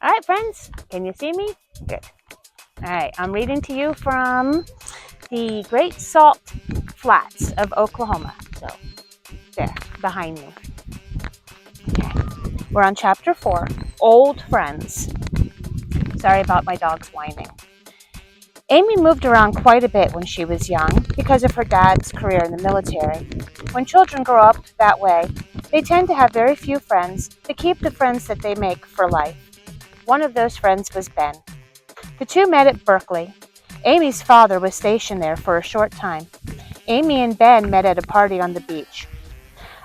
All right, friends, can you see me? Good. All right, I'm reading to you from the Great Salt Flats of Oklahoma. So, there, behind me. Okay. We're on chapter 4, Old Friends. Sorry about my dogs whining. Amy moved around quite a bit when she was young because of her dad's career in the military. When children grow up that way, they tend to have very few friends to keep the friends that they make for life. One of those friends was Ben. The two met at Berkeley. Amy's father was stationed there for a short time. Amy and Ben met at a party on the beach.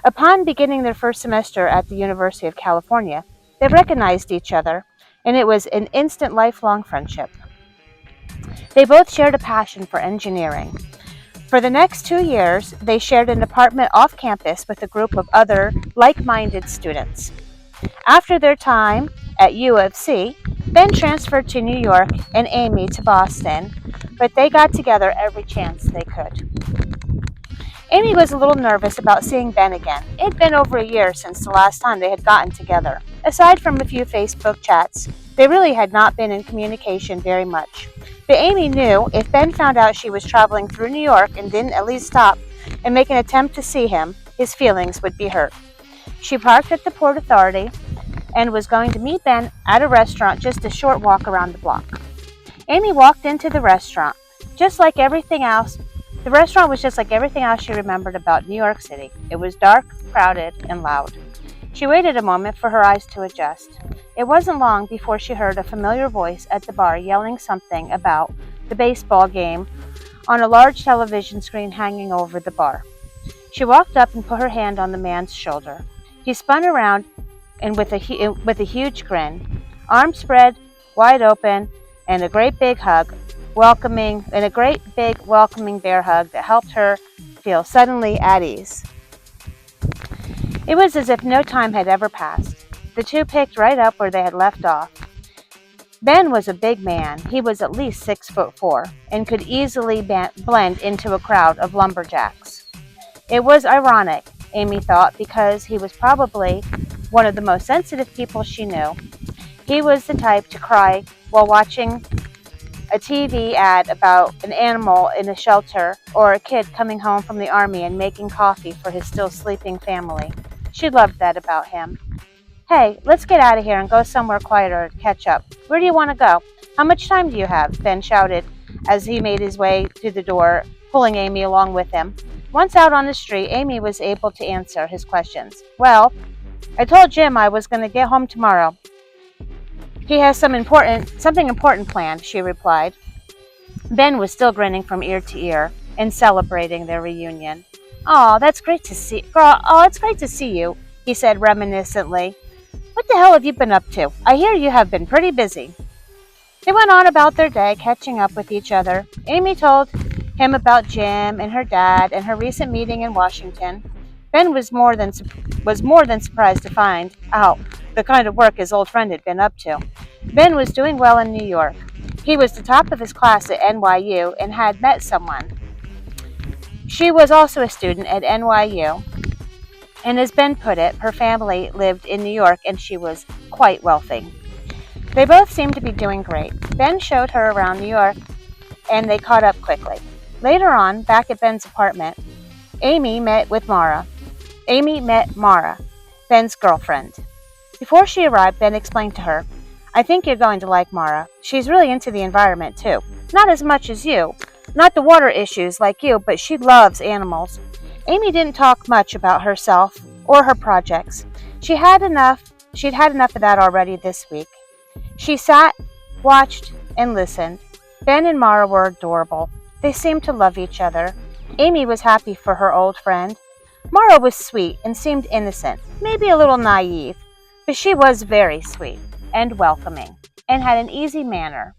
Upon beginning their first semester at the University of California, they recognized each other, and it was an instant lifelong friendship. They both shared a passion for engineering. For the next 2 years, they shared an apartment off campus with a group of other like-minded students. After their time at U of C, Ben transferred to New York and Amy to Boston, but they got together every chance they could. Amy was a little nervous about seeing Ben again. It had been over a year since the last time they had gotten together. Aside from a few Facebook chats, they really had not been in communication very much. But Amy knew if Ben found out she was traveling through New York and didn't at least stop and make an attempt to see him, his feelings would be hurt. She parked at the Port Authority and was going to meet Ben at a restaurant just a short walk around the block. Amy walked into the restaurant. Just like everything else, the restaurant was just like everything else she remembered about New York City. It was dark, crowded, and loud. She waited a moment for her eyes to adjust. It wasn't long before she heard a familiar voice at the bar yelling something about the baseball game on a large television screen hanging over the bar. She walked up and put her hand on the man's shoulder. He spun around and with a huge grin, arms spread wide open, and a great big welcoming bear hug that helped her feel suddenly at ease. It was as if no time had ever passed. The two picked right up where they had left off. Ben was a big man. He was at least 6'4" and could easily blend into a crowd of lumberjacks. It was ironic, Amy thought, because he was probably one of the most sensitive people she knew. He was the type to cry while watching a TV ad about an animal in a shelter or a kid coming home from the army and making coffee for his still sleeping family. She loved that about him. Hey, let's get out of here and go somewhere quieter to catch up. Where do you want to go? How much time do you have? Ben shouted as he made his way to the door, pulling Amy along with him. Once out on the street, Amy was able to answer his questions. Well, I told Jim I was going to get home tomorrow. He has something important planned, she replied. Ben was still grinning from ear to ear and celebrating their reunion. Oh, it's great to see you, he said reminiscently. What the hell have you been up to? I hear you have been pretty busy. They went on about their day, catching up with each other. Amy told him about Jim and her dad and her recent meeting in Washington. Ben was more than surprised to find out the kind of work his old friend had been up to. Ben was doing well in New York. He was the top of his class at NYU and had met someone. She was also a student at NYU, and as Ben put it, her family lived in New York and she was quite wealthy. They both seemed to be doing great. Ben showed her around New York and they caught up quickly. Later on, back at Ben's apartment, Amy met Mara, Ben's girlfriend. Before she arrived, Ben explained to her, I think you're going to like Mara. She's really into the environment, too. Not as much as you. Not the water issues like you, but she loves animals. Amy didn't talk much about herself or her projects. She'd had enough of that already this week. She sat, watched, and listened. Ben and Mara were adorable. They seemed to love each other. Amy was happy for her old friend. Mara was sweet and seemed innocent, maybe a little naive, but she was very sweet and welcoming and had an easy manner.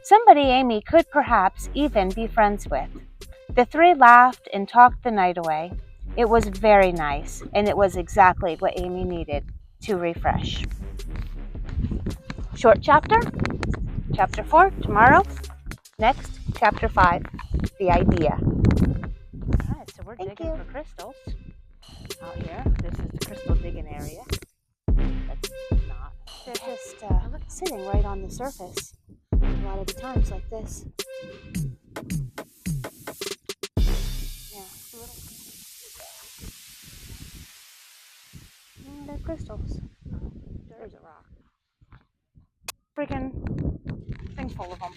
Somebody Amy could perhaps even be friends with. The three laughed and talked the night away. It was very nice, and it was exactly what Amy needed to refresh. Short chapter, chapter 4, tomorrow. Next, chapter 5, the idea. All right, so we're digging for crystals out here. This is the crystal digging area. That's not. They're just sitting right on the surface a lot of the times like this. Yeah, they're crystals. There's a rock. Freaking thing full of them.